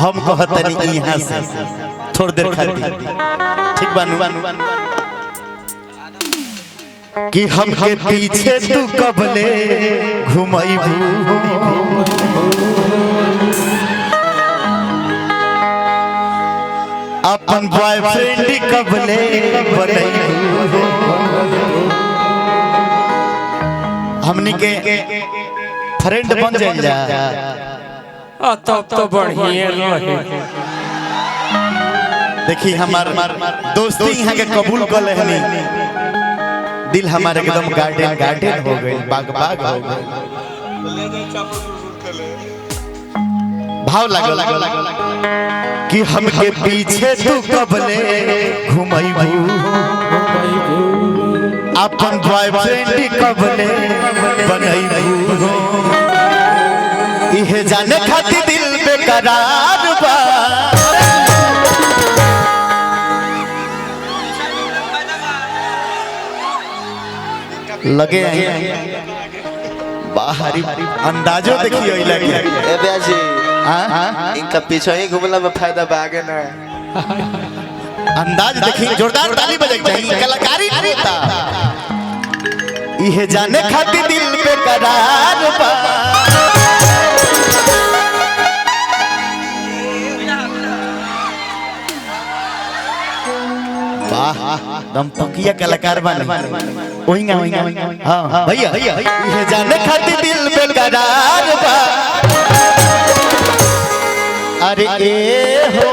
हम कहतनी यहाँ से थोड़ी देर खातिर ठीक बानू कि हम के पीछे तू कबले घुमैबू अपन बॉयफ्रेंड कबले बनैबू हमनी के फ्रेंड बन जा तब तो बढ़िया रहे। देखी हमार दोस्ती यहाँ के कबूल कर लेहनी दिल हमारे एकदम गार्डन गार्डन हो गई बाग बाग हो गई भाव लागल कि हमके पीछे तू कबले घुमैबू अपन बॉयफ्रेंड कबले बनैबू इहे जाने खातिर दिल बेकरार बा लगे बाहरी अंदाजो देखियो लगे ए ब्याजी इनका पीछे ही घुमला में फायदा बागे ना अंदाज देखी जोरदार ताली बजाई चाहिए कलाकारी नहीं था इहे जाने खातिर दिल बेकरार बा दम पकिया कलाकार बने ओहिंगा हां भैया ये जाने खातिर दिल बेकरार बा अरे ए हो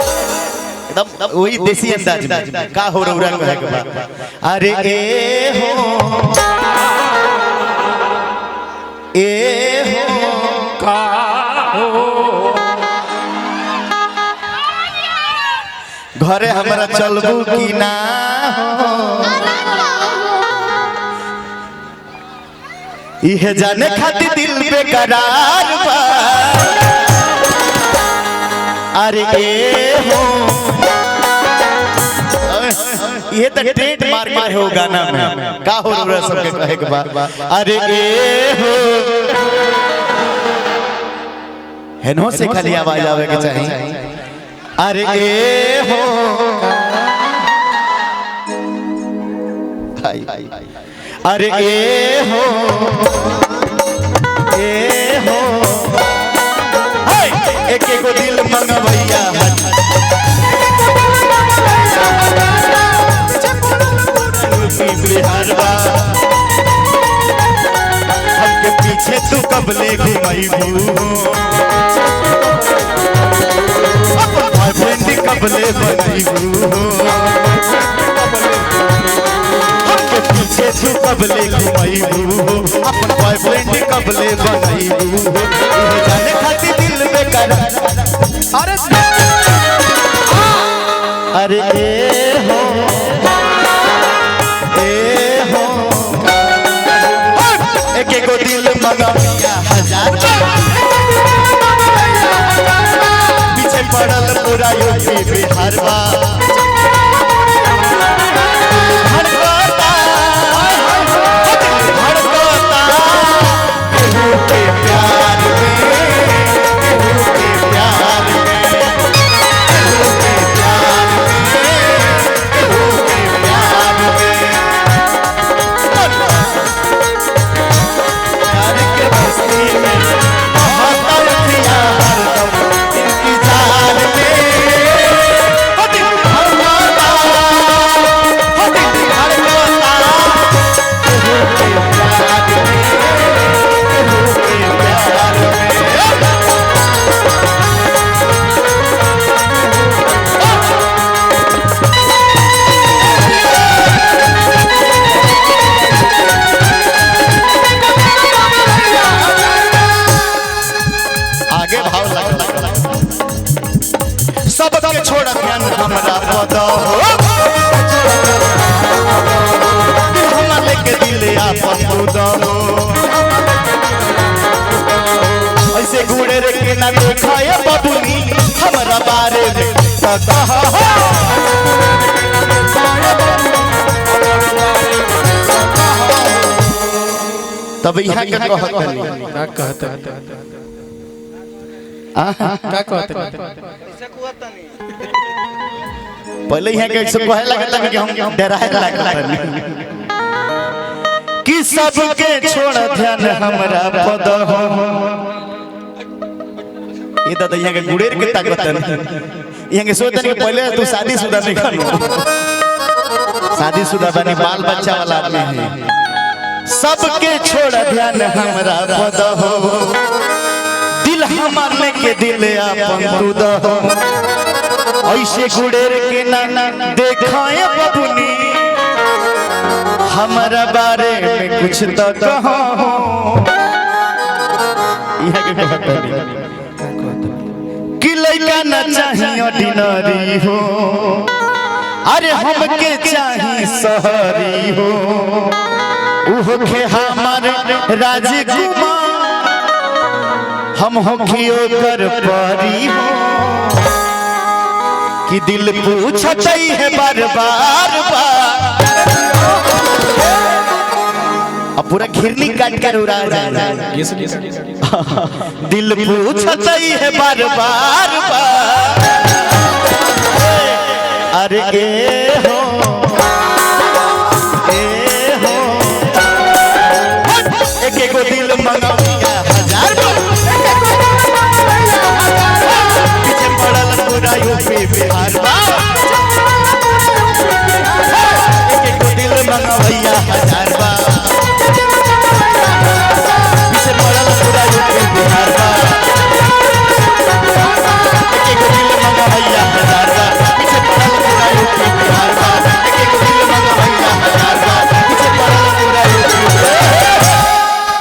एकदम वही देसी अंदाज में का हो रौरा कहे के बा अरे ए हो का हो घरे हमरा चलबू की ना इहे जाने खातिर दिल बेकरार बा अरे ए हो ये तो ट्रेड मार्क हो गाना में का हो रहा सबके कहे के बा अरे ए हो हेनो से खाली आवाज आवे के चाहिए अरे ए हो अरे ए हो एक एक दिल मंगवैया बिहारवा हमके पीछे तू कबले घुमैबू कबले बनैबू हमके पीछे तू कबले घुमैबू अपन बॉयफ्रेंड कबले बनैबू जाने खातिर दिल बेकरार अरे ए हो एक एक दिल मंगवैया हजार पीछे पड़ल पूरा यूपी बिहारवा सबके छोड़ ध्यान हमरा पद हम लेके दिल आपन दूध ऐसे घूरे रे के ना देखाए बबुनी हमरा बारे में कहा तब यहाँ के कहत का कहता का कहता पहले यहाँ के से कहे लगता कि हम डराए लगता कि सबके छोड़ ध्यान हमरा पद हो। ये दादा यहाँ के गुड़ेर के ताकत है। यहाँ के सोचते कि पहले तू शादीशुदा नहीं करो, शादीशुदा बनी बाल बच्चा वाला आदमी है। सबके छोड़ ध्यान हमरा पद हो, दिल हमारे के दिल अपन तू दहो। ऐसे गुड़ेर के ना देखाए बबुनी, हमारा बारे में कुछ तो कहो। यहाँ के कहता कि लड़का न चाहिए ऑर्डिनरी हो, अरे हमके चाहिए शहरी हो। उहो के हमारे राजकुमार, हम होखियो कर परी हो। कि दिल पूछता है बार बार अब पूरा घिरनी काट कर उड़ा जाए। दिल पूछता है बार बार अरे ए हो एक एक दिल मंगाऊंगा 1000 पीछे पड़ल पूरा यूपी बिहार एक एक दिल मंगाऊंगा 1000 पीछे पड़ल पूरा यूपी